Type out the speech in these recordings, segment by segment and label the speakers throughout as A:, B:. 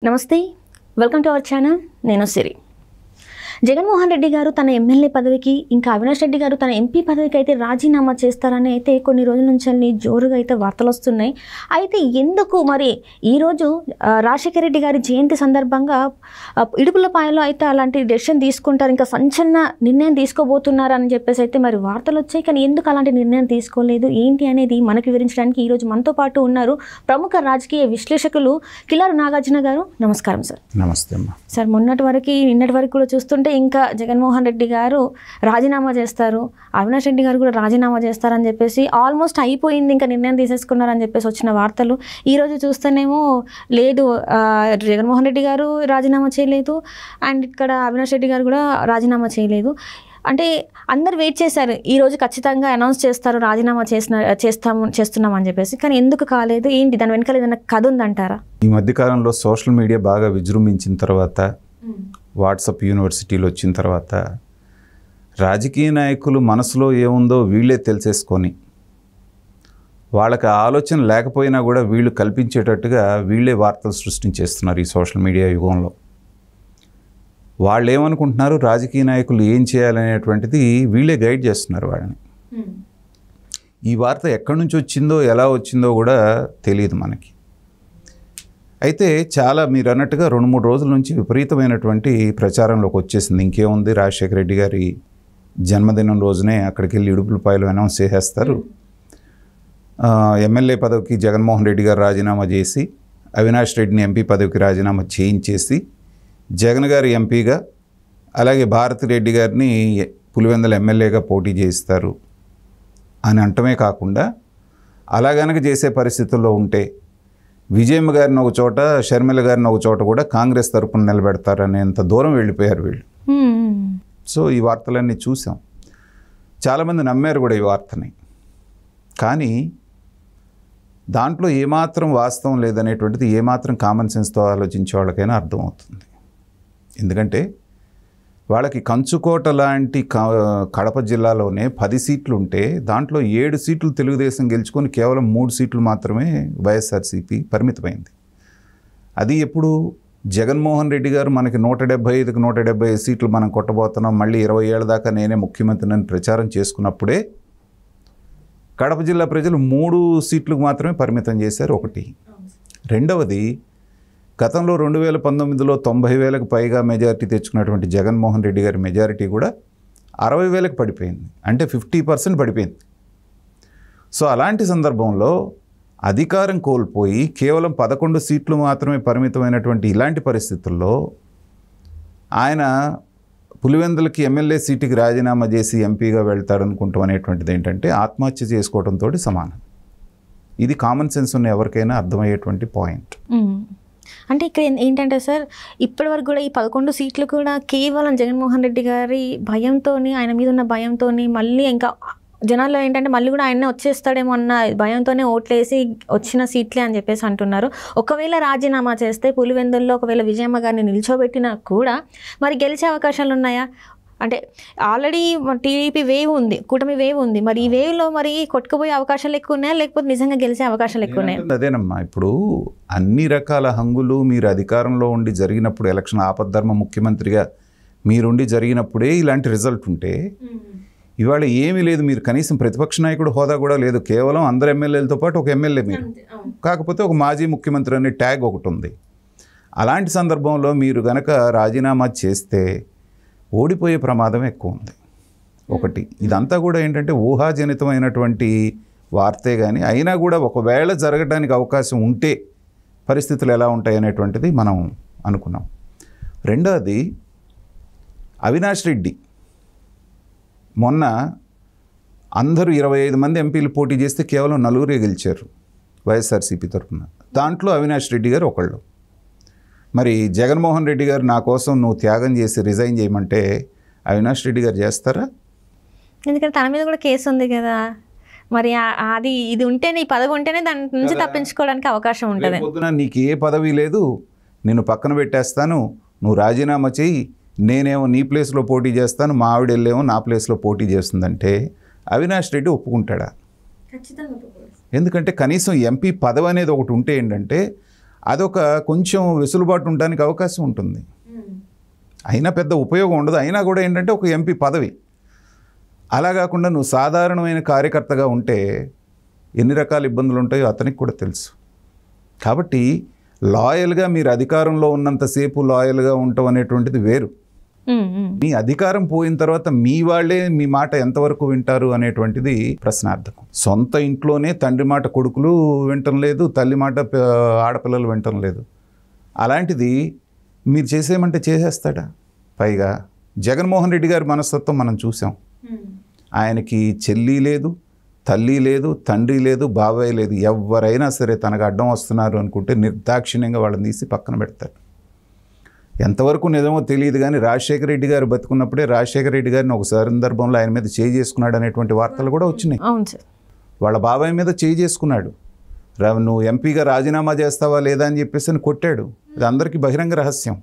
A: నమస్తే, welcome to our channel. నేను సిరి. జగన్మోహన్ రెడ్డి గారు తన ఎమ్మెల్యే పదవికి, ఇంకా అవినాష్ రెడ్డి గారు తన ఎంపీ పదవికి అయితే రాజీనామా చేస్తారని అయితే కొన్ని రోజుల నుంచి జోరుగా అయితే వార్తలు వస్తున్నాయి. అయితే ఎందుకు మరి ఈరోజు రాజశేఖర రెడ్డి గారి జయంతి సందర్భంగా ఇడుపులపాయలో అయితే అలాంటి డెసిషన్ తీసుకుంటారు, ఇంకా సంచలన నిర్ణయం తీసుకోబోతున్నారు అని చెప్పేసి అయితే మరి వార్తలు వచ్చాయి. కానీ ఎందుకు అలాంటి నిర్ణయం తీసుకోలేదు ఏంటి అనేది మనకు వివరించడానికి ఈరోజు మనతో పాటు ఉన్నారు ప్రముఖ రాజకీయ విశ్లేషకులు కిలారు నాగార్జున గారు. నమస్కారం సార్.
B: నమస్తే అమ్మా.
A: సార్, నిన్నటి వరకు కూడా చూస్తుంటే ఇంకా జగన్మోహన్ రెడ్డి గారు రాజీనామా చేస్తారు, అవినాష్ రెడ్డి గారు కూడా రాజీనామా చేస్తారని చెప్పేసి ఆల్మోస్ట్ అయిపోయింది, ఇంకా నిర్ణయం తీసేసుకున్నారని చెప్పేసి వచ్చిన వార్తలు. ఈరోజు చూస్తేనేమో లేదు, జగన్మోహన్ రెడ్డి గారు రాజీనామా చేయలేదు అండ్ ఇక్కడ అవినాష్ రెడ్డి గారు కూడా రాజీనామా చేయలేదు. అంటే అందరు వెయిట్ చేశారు, ఈరోజు ఖచ్చితంగా అనౌన్స్ చేస్తారు రాజీనామా చేస్తున్నామని చెప్పేసి. కానీ ఎందుకు కాలేదు, ఏంటి దాని వెనకాల ఏదైనా కథ ఉందంటారా?
B: ఈ మధ్యకాలంలో సోషల్ మీడియా బాగా విజృంభించిన తర్వాత, వాట్సాప్ యూనివర్సిటీలు వచ్చిన తర్వాత రాజకీయ నాయకులు మనసులో ఏముందో వీళ్ళే తెలిసేసుకొని, వాళ్ళకి ఆలోచన లేకపోయినా కూడా వీళ్ళు కల్పించేటట్టుగా వీళ్ళే వార్తలు సృష్టించేస్తున్నారు ఈ సోషల్ మీడియా యుగంలో. వాళ్ళు ఏమనుకుంటున్నారు, రాజకీయ నాయకులు ఏం చేయాలనేటువంటిది వీళ్ళే గైడ్ చేస్తున్నారు వాళ్ళని. ఈ వార్త ఎక్కడి నుంచి వచ్చిందో, ఎలా వచ్చిందో కూడా తెలియదు మనకి. అయితే చాలా మీరు అన్నట్టుగా 2-3 రోజుల నుంచి విపరీతమైనటువంటి ప్రచారంలోకి వచ్చేసింది. ఇంకేముంది, రాజశేఖర రెడ్డి గారి జన్మదినం రోజునే అక్కడికి వెళ్ళి ఇడుపులపాయలు అనౌన్స్ చేసేస్తారు, ఎమ్మెల్యే పదవికి జగన్మోహన్ రెడ్డి గారు రాజీనామా చేసి అవినాష్ రెడ్డిని ఎంపీ పదవికి రాజీనామా చేయించేసి జగన్ గారి ఎంపీగా, అలాగే భారతిరెడ్డి గారిని పులివెందుల ఎమ్మెల్యేగా పోటీ చేయిస్తారు అని అంటమే కాకుండా, అలా గనక చేసే పరిస్థితుల్లో ఉంటే విజయమ్మ గారిని ఒక చోట, షర్మిల గారిని ఒక చోట కూడా కాంగ్రెస్ తరపున నిలబెడతారనేంత దూరం వెళ్ళిపోయారు వీళ్ళు. సో ఈ వార్తలన్నీ చూసాం, చాలామంది నమ్మారు కూడా ఈ వార్తని. కానీ దాంట్లో ఏమాత్రం వాస్తవం లేదనేటువంటిది ఏమాత్రం కామన్ సెన్స్తో ఆలోచించే వాళ్ళకైనా అర్థమవుతుంది. ఎందుకంటే వాళ్ళకి కంచుకోట లాంటి కడప జిల్లాలోనే 10 సీట్లు ఉంటే దాంట్లో 7 సీట్లు తెలుగుదేశం గెలుచుకొని కేవలం 3 సీట్లు మాత్రమే వైఎస్ఆర్సీపీ పరిమితమైంది. అది ఎప్పుడు జగన్మోహన్ రెడ్డి గారు మనకి 175కి 175 సీట్లు మనం కొట్టబోతున్నాం, మళ్ళీ 20 ఏళ్ళ దాకా నేనే ముఖ్యమంత్రిని ప్రచారం చేసుకున్నప్పుడే కడప జిల్లా ప్రజలు 3 సీట్లకు మాత్రమే పరిమితం చేశారు. ఒకటి. రెండవది, గతంలో 2019లో 90,000కు పైగా మెజారిటీ తెచ్చుకున్నటువంటి జగన్మోహన్ రెడ్డి గారి మెజారిటీ కూడా 60,000కు పడిపోయింది, అంటే 50% పడిపోయింది. సో అలాంటి సందర్భంలో అధికారం కోల్పోయి కేవలం 11 సీట్లు మాత్రమే పరిమితమైనటువంటి ఇలాంటి పరిస్థితుల్లో ఆయన పులివెందులకి ఎమ్మెల్యే సీటుకి రాజీనామా చేసి ఎంపీగా వెళ్తాడనుకుంటాం అనేటువంటిది ఏంటంటే ఆత్మహత్య చేసుకోవడంతో సమానం. ఇది కామన్ సెన్స్ ఉన్న ఎవరికైనా అర్థమయ్యేటువంటి పాయింట్.
A: అంటే ఇక్కడ ఏంటంటే సార్, ఇప్పటి వరకు కూడా ఈ 11 సీట్లు కూడా కేవలం జగన్మోహన్ రెడ్డి గారి భయంతో, ఆయన మీద ఉన్న భయంతో, మళ్ళీ ఇంకా జనాల్లో ఏంటంటే మళ్ళీ కూడా ఆయనే వచ్చేస్తాడేమో అన్న భయంతోనే ఓట్లేసి వచ్చిన సీట్లే అని చెప్పేసి అంటున్నారు. ఒకవేళ రాజీనామా చేస్తే పులివెందుల్లో ఒకవేళ విజయమ్మ గారిని నిల్చోబెట్టినా కూడా మరి గెలిచే అవకాశాలు ఉన్నాయా? అంటే ఆల్రెడీ టీడీపీ వేవ్ ఉంది, కూటమి వేవ్ ఉంది, మరి ఈ వేవ్లో మరి కొట్టుకుపోయే అవకాశాలు ఎక్కువ ఉన్నాయా, లేకపోతే నిజంగా గెలిచే అవకాశాలు ఎక్కువ ఉన్నాయా?
B: అదేనమ్మా, ఇప్పుడు అన్ని రకాల హంగులు మీరు అధికారంలో ఉండి జరిగినప్పుడు, ఎలక్షన్ ఆపద్ధర్మ ముఖ్యమంత్రిగా మీరుండి జరిగినప్పుడే ఇలాంటి రిజల్ట్ ఉంటే, ఇవాళ ఏమీ లేదు, మీరు కనీసం ప్రతిపక్ష నాయకుడు హోదా కూడా లేదు, కేవలం అందరు ఎమ్మెల్యేలతో పాటు ఒక ఎమ్మెల్యే మీరు, కాకపోతే ఒక మాజీ ముఖ్యమంత్రి అనే ట్యాగ్ ఒకటి ఉంది. అలాంటి సందర్భంలో మీరు గనక రాజీనామా చేస్తే ఓడిపోయే ప్రమాదం ఎక్కువ ఉంది. ఒకటి. ఇదంతా కూడా ఏంటంటే ఊహాజనితమైనటువంటి వార్తే, కానీ అయినా కూడా ఒకవేళ జరగడానికి అవకాశం ఉంటే పరిస్థితులు ఎలా ఉంటాయి అనేటువంటిది మనం అనుకున్నాం. రెండవది, అవినాష్ రెడ్డి మొన్న అందరూ 25 మంది ఎంపీలు పోటీ చేస్తే కేవలం 4 గెలిచారు వైఎస్ఆర్సీపీ తరఫున. దాంట్లో అవినాష్ రెడ్డి గారు ఒకళ్ళు. మరి జగన్మోహన్ రెడ్డి గారు నా కోసం నువ్వు త్యాగం చేసి రిజైన్ చేయమంటే అవినాష్ రెడ్డి గారు చేస్తారా?
A: ఎందుకంటే తన మీద కూడా కేసు ఉంది కదా, మరి అది ఇది ఉంటేనే, ఈ పదవి ఉంటేనే దాని నుంచి తప్పించుకోవడానికి అవకాశం ఉంటుంది.
B: పొద్దున నీకు ఏ పదవి లేదు, నేను పక్కన పెట్టేస్తాను, నువ్వు రాజీనామా చెయ్యి, నేనేమో నీ ప్లేస్లో పోటీ చేస్తాను, మా ఆవిడేమో నా ప్లేస్లో పోటీ చేస్తుందంటే అవినాష్ రెడ్డి ఒప్పుకుంటాడా? ఎందుకంటే కనీసం ఎంపీ పదవి అనేది ఒకటి ఉంటే ఏంటంటే అదొక కొంచెం వెసులుబాటు ఉండడానికి అవకాశం ఉంటుంది. అయినా పెద్ద ఉపయోగం ఉండదు. అయినా కూడా ఏంటంటే ఒక ఎంపీ పదవి. అలా కాకుండా నువ్వు సాధారణమైన కార్యకర్తగా ఉంటే ఎన్ని రకాల ఇబ్బందులు ఉంటాయో అతనికి కూడా తెలుసు. కాబట్టి లాయల్గా మీరు అధికారంలో ఉన్నంతసేపు లాయల్గా ఉండటం అనేటువంటిది వేరు. మీ అధికారం పోయిన తర్వాత మీ వాళ్ళే మీ మాట ఎంతవరకు వింటారు అనేటువంటిది ప్రశ్నార్థకం. సొంత ఇంట్లోనే తండ్రి మాట కొడుకులు వింటం లేదు, తల్లి మాట ఆడపిల్లలు వింటం లేదు. అలాంటిది మీరు చేసేయమంటే చేసేస్తాడా? పైగా జగన్మోహన్ రెడ్డి గారి మనస్తత్వం మనం చూసాం. ఆయనకి చెల్లి లేదు, తల్లి లేదు, తండ్రి లేదు, బాబాయ్ లేదు. ఎవరైనా సరే తనకు అడ్డం వస్తున్నారు అనుకుంటే నిర్దాక్షిణ్యంగా వాళ్ళని తీసి పక్కన పెడతారు. ఎంతవరకు నిజమో తెలియదు కానీ రాజశేఖర రెడ్డి గారు బతుకున్నప్పుడే రాజశేఖర రెడ్డి గారిని ఒక సందర్భంలో ఆయన మీద చేయి చేసుకున్నాడు అనేటువంటి వార్తలు కూడా వచ్చినాయి. వాళ్ళ బాబాయ్ మీద చేయి చేసుకున్నాడు. నువ్వు ఎంపీగా రాజీనామా చేస్తావా లేదా అని చెప్పేసి అని కొట్టాడు. ఇది అందరికీ బహిరంగ రహస్యం.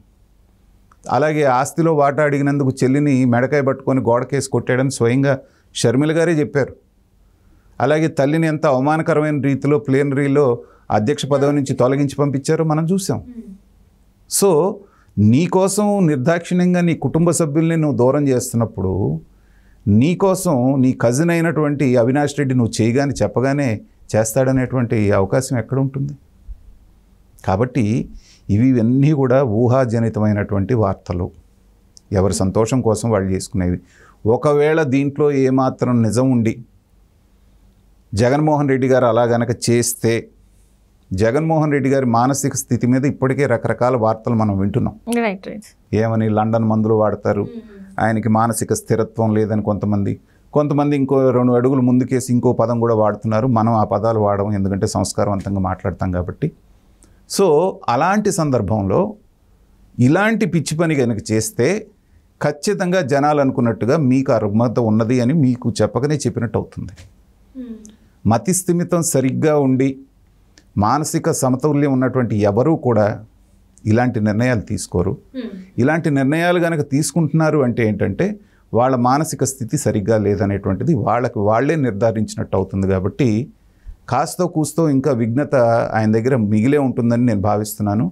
B: అలాగే ఆస్తిలో వాటా అడిగినందుకు చెల్లిని మెడకాయ పట్టుకొని గోడకేసి కొట్టాడని స్వయంగా షర్మిల గారే చెప్పారు. అలాగే తల్లిని ఎంత అవమానకరమైన రీతిలో ప్లేనరీలో అధ్యక్ష పదవి నుంచి తొలగించి పంపించారో మనం చూసాం. సో నీకోసం నిర్దాక్షిణ్యంగా నీ కుటుంబ సభ్యుల్ని నువ్వు దూరం చేస్తున్నప్పుడు నీకోసం నీ కజిన్ అయినటువంటి అవినాష్ రెడ్డి నువ్వు చేయగానే చెప్పగానే చేస్తాడనేటువంటి అవకాశం ఎక్కడ ఉంటుంది? కాబట్టి ఇవన్నీ కూడా ఊహాజనితమైనటువంటి వార్తలు, ఎవరి సంతోషం కోసం వాళ్ళు చేసుకునేవి. ఒకవేళ దీంట్లో ఏమాత్రం నిజం ఉండి జగన్మోహన్ రెడ్డి గారు అలా గనక చేస్తే జగన్మోహన్ రెడ్డి గారి మానసిక స్థితి మీద ఇప్పటికే రకరకాల వార్తలు మనం వింటున్నాం. ఏమని లండన్ మందులు వాడతారు, ఆయనకి మానసిక స్థిరత్వం లేదని కొంతమంది ఇంకో 2 అడుగులు ముందుకేసి ఇంకో పదం కూడా వాడుతున్నారు. మనం ఆ పదాలు వాడడం, ఎందుకంటే సంస్కారవంతంగా మాట్లాడతాం కాబట్టి. సో అలాంటి సందర్భంలో ఇలాంటి పిచ్చి పని కనుక చేస్తే ఖచ్చితంగా జనాలు అనుకున్నట్టుగా మీకు ఆ రుగ్మత ఉన్నది అని మీకు చెప్పకనే చెప్పినట్టు అవుతుంది. మతిస్థిమితం సరిగ్గా ఉండి మానసిక సమతుల్యం ఉన్నటువంటి ఎవరూ కూడా ఇలాంటి నిర్ణయాలు తీసుకోరు. ఇలాంటి నిర్ణయాలు కనుక తీసుకుంటున్నారు అంటే ఏంటంటే వాళ్ళ మానసిక స్థితి సరిగ్గా లేదనేటువంటిది వాళ్ళే నిర్ధారించినట్టు అవుతుంది. కాబట్టి కాస్తో కూస్తో ఇంకా విఘ్నత ఆయన దగ్గర మిగిలే ఉంటుందని నేను భావిస్తున్నాను.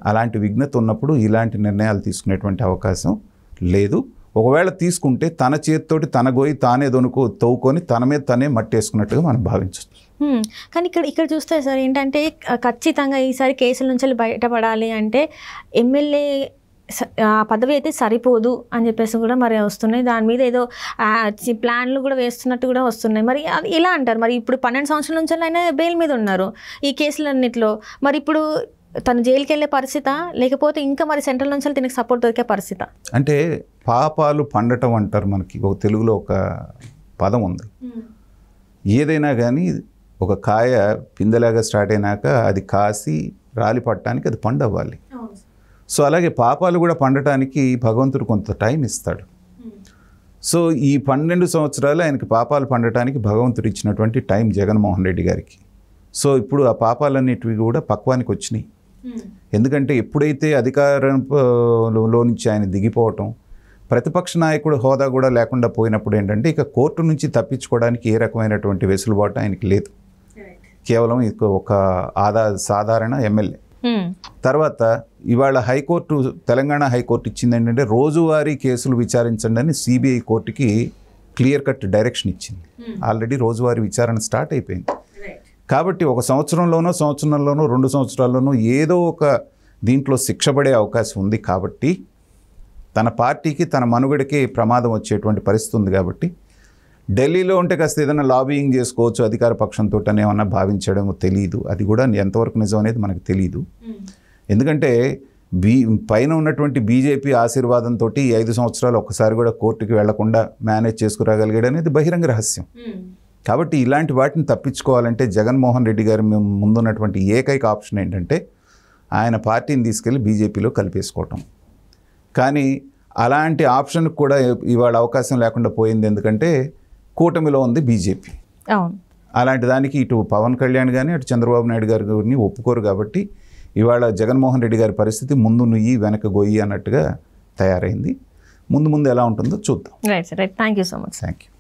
B: అలాంటి విఘ్నత ఉన్నప్పుడు ఇలాంటి నిర్ణయాలు తీసుకునేటువంటి అవకాశం లేదు. ఒకవేళ తీసుకుంటే తన చేతితోటి తన గోయి తానే తవ్వుకొని తన మీద తనే మట్టేసుకున్నట్టుగా మనం భావించవచ్చు.
A: కానీ ఇక్కడ చూస్తే సార్ ఏంటంటే ఖచ్చితంగా ఈసారి కేసుల నుంచి బయటపడాలి అంటే ఎమ్మెల్యే పదవి అయితే సరిపోదు అని చెప్పేసి కూడా మరి వస్తున్నాయి. దాని మీద ఏదో ప్లాన్లు కూడా వేస్తున్నట్టు కూడా వస్తున్నాయి. మరి అది ఇలా అంటారు. మరి ఇప్పుడు 12 సంవత్సరాల నుంచి ఆయన బెయిల్ మీద ఉన్నారు ఈ కేసులన్నింటిలో. మరి ఇప్పుడు తను జైలుకి వెళ్ళే పరిస్థితి, లేకపోతే ఇంకా మరి సెంట్రల్ నుంచి తనకి సపోర్ట్ దొరికే పరిస్థితి?
B: అంటే పాపాలు పండటం అంటారు. మనకి ఒక తెలుగులో ఒక పదం ఉంది. ఏదైనా కానీ ఒక కాయ పిందెలాగా స్టార్ట్ అయినాక అది కాసి రాలి పట్టడానికి అది పండు అవ్వాలి. సో అలాగే పాపాలు కూడా పండటానికి భగవంతుడు కొంత టైం ఇస్తాడు. సో ఈ 12 సంవత్సరాలు ఆయనకి పాపాలు పండటానికి భగవంతుడు ఇచ్చినటువంటి టైం జగన్మోహన్ రెడ్డి గారికి. సో ఇప్పుడు ఆ పాపాలన్నిటివి కూడా పక్వానికి వచ్చినాయి. ఎందుకంటే ఎప్పుడైతే అధికారంలో నుంచి ఆయన దిగిపోవటం, ప్రతిపక్ష నాయకుడు హోదా కూడా లేకుండా పోయినప్పుడు ఏంటంటే ఇక కోర్టు నుంచి తప్పించుకోవడానికి ఏ రకమైనటువంటి వెసులుబాటు ఆయనకి లేదు. కేవలం ఒక సాధారణ ఎమ్మెల్యే. తర్వాత ఇవాళ హైకోర్టు, తెలంగాణ హైకోర్టు ఇచ్చింది ఏంటంటే రోజువారీ కేసులు విచారించండి అని సిబిఐ కోర్టుకి క్లియర్ కట్ డైరెక్షన్ ఇచ్చింది. ఆల్రెడీ రోజువారీ విచారణ స్టార్ట్ అయిపోయింది. కాబట్టి ఒక సంవత్సరంలోనో 2 సంవత్సరాల్లోనో ఏదో ఒక దీంట్లో శిక్ష పడే అవకాశం ఉంది. కాబట్టి తన పార్టీకి తన మనుగడకి ప్రమాదం వచ్చేటువంటి పరిస్థితి ఉంది. కాబట్టి ఢిల్లీలో ఉంటే కాస్త ఏదైనా లాబియింగ్ చేసుకోవచ్చు అధికార పక్షంతో అని ఏమన్నా భావించడమో తెలియదు. అది కూడా ఎంతవరకు నిజం అనేది మనకు తెలియదు. ఎందుకంటే పైన ఉన్నటువంటి బీజేపీ ఆశీర్వాదంతో 5 సంవత్సరాలు ఒక్కసారి కూడా కోర్టుకి వెళ్లకుండా మేనేజ్ చేసుకురాగలిగాడు అనేది బహిరంగ రహస్యం. కాబట్టి ఇలాంటి వాటిని తప్పించుకోవాలంటే జగన్మోహన్ రెడ్డి గారి ముందున్నటువంటి ఏకైక ఆప్షన్ ఏంటంటే ఆయన పార్టీని తీసుకెళ్ళి బీజేపీలో కలిపేసుకోవటం. కానీ అలాంటి ఆప్షన్కి కూడా ఇవాళ అవకాశం లేకుండా పోయింది. ఎందుకంటే కూటమిలో ఉంది బీజేపీ. అలాంటి దానికి ఇటు పవన్ కళ్యాణ్ కానీ అటు చంద్రబాబు నాయుడు గారిని ఒప్పుకోరు. కాబట్టి ఇవాళ జగన్మోహన్ రెడ్డి గారి పరిస్థితి ముందు నుయ్యి వెనక గొయ్యి అన్నట్టుగా తయారైంది. ముందు ఎలా ఉంటుందో చూద్దాం.
A: Right. Thank you so much.
B: Thank you.